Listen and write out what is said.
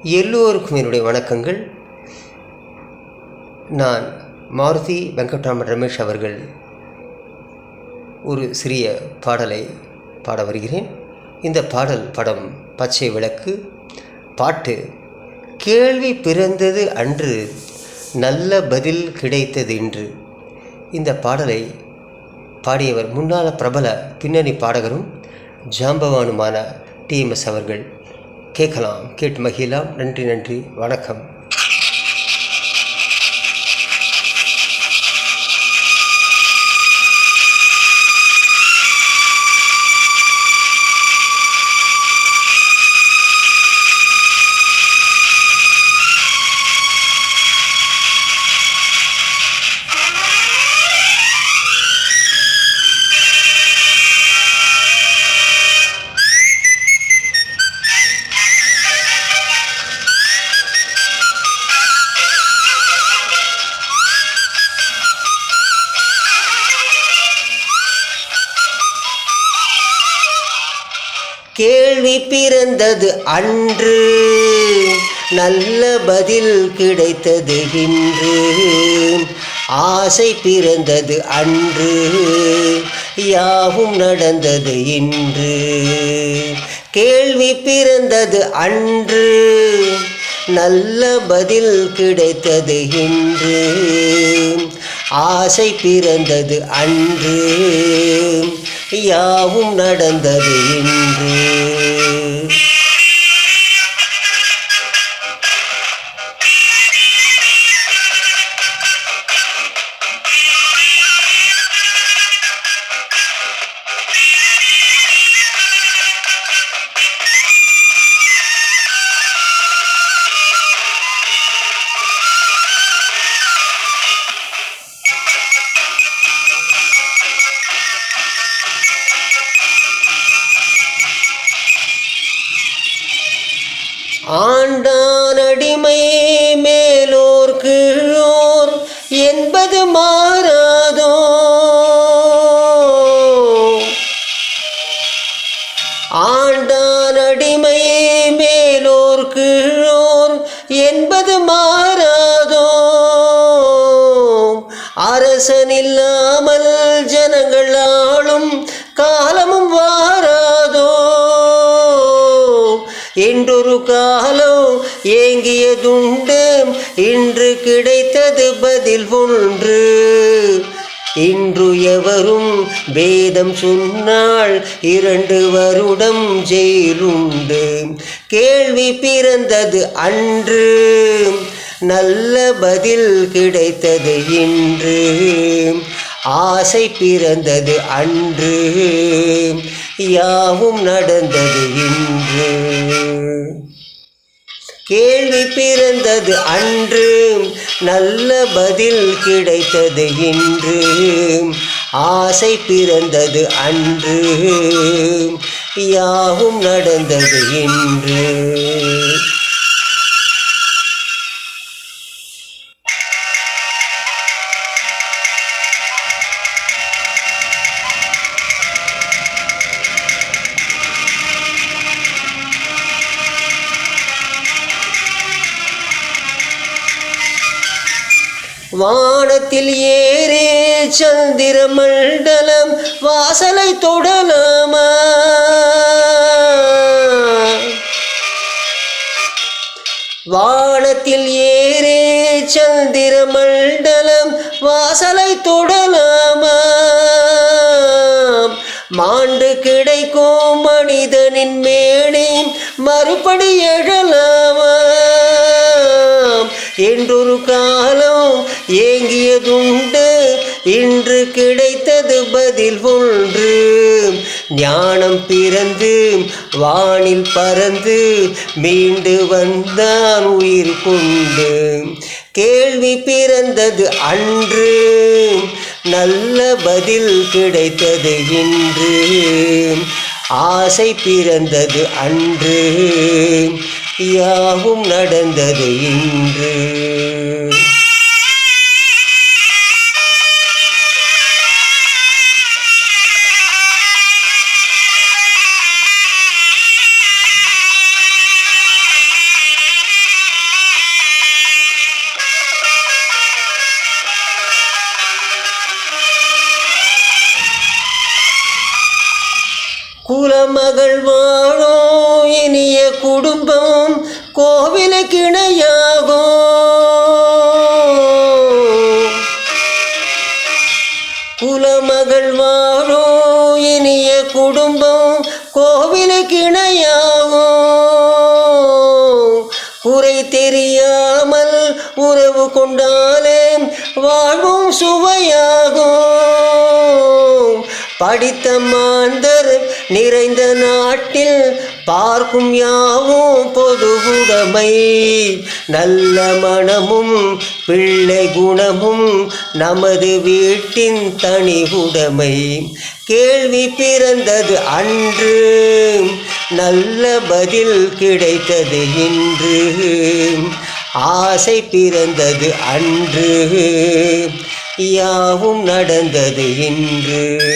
எல்லோருக்கும் என்னுடைய வணக்கங்கள். நான் மாருதி வெங்கட்ராமன் ரமேஷ் அவர்கள் ஒரு சிறிய பாடலை பாட வருகிறேன். இந்த பாடல் படம் பச்சை விளக்கு. பாட்டு கேள்வி பிறந்தது அன்று, நல்ல பதில் கிடைத்தது இன்று. இந்த பாடலை பாடியவர் முன்னாள் பிரபல பின்னணி பாடகரும் ஜாம்பவானுமான டிஎம்எஸ் அவர்கள். கேட்கலாம், கேட்டு மகிழலாம். நன்றி, வணக்கம். கேள்வி பிறந்தது அன்று, நல்ல பதில் கிடைத்தது இன்று. ஆசை பிறந்தது அன்று, யாவும் நடந்தது இன்று. கேள்வி பிறந்தது அன்று, நல்ல பதில் கிடைத்தது இன்று. ஆசை பிறந்தது அன்று, யாவும் நடந்தது இன்று. ஆண்டான் அடிமை மேலோர் கீழோர் என்பது மாறாதோ. ஆண்டான் அடிமை மேலோர் கீழோர் என்பது மாறாதோ. அரசன் இல்லாமல் ஜனங்கள் ஆளும் காலமும் வாராதோ. என்றொரு காலம் ஏங்கியதுண்டு, இன்று கிடைத்தது பதில் ஒன்று. இன்று எவரும் வேதம் சொன்னால் 2 வருடம் ஜெயிலுண்டு. கேள்வி பிறந்தது அன்று, நல்ல பதில் கிடைத்தது இன்று. ஆசை பிறந்தது அன்று, யாவும் நடந்தது இன்று. கேள்வி பிறந்தது அன்று, நல்ல பதில் கிடைத்தது இன்று. ஆசை பிறந்தது அன்று, யாவும் நடந்தது இன்று. வானத்தில் ஏறே சந்திர மண்டலம் வாசலை தொடலாமா. வானத்தில் ஏறே சந்திர மண்டலம் வாசலை தொடலாமா. மாண்டு கிடைக்கும் மனிதனின் மேனி மறுபடி எழலாமா. என்றொரு காலம் ஏங்கியதுண்டு, இன்று கிடைத்தது பதில் ஒன்று. ஞானம் பிறந்து வானில் பறந்து மீண்டு வந்தான் உயிர் கொண்டு. கேள்வி பிறந்தது அன்று, நல்ல பதில் கிடைத்தது இன்று. ஆசை பிறந்தது அன்று, யாவும் நடந்தது இன்று. குலமகள் வாழும் இனிய குடும்பம் கோவிலுக்கு இணையாகும். குலமகள் வாழும் இனிய குடும்பம் கோவிலுக்கு இணையாகும். குறை தெரியாமல் உறவு கொண்டாலே வாழ்வும் சுவையாகும். படித்த மாந்தர் நிறைந்த நாட்டில் பார்க்கும் யாவும் பொதுவுடைமை. நல்ல மனமும் பிள்ளை குணமும் நமது வீட்டின் தனி உடைமை. கேள்வி பிறந்தது அன்று, நல்ல பதில் கிடைத்தது இன்று. ஆசை பிறந்தது அன்று, யாவும் நடந்தது இன்று.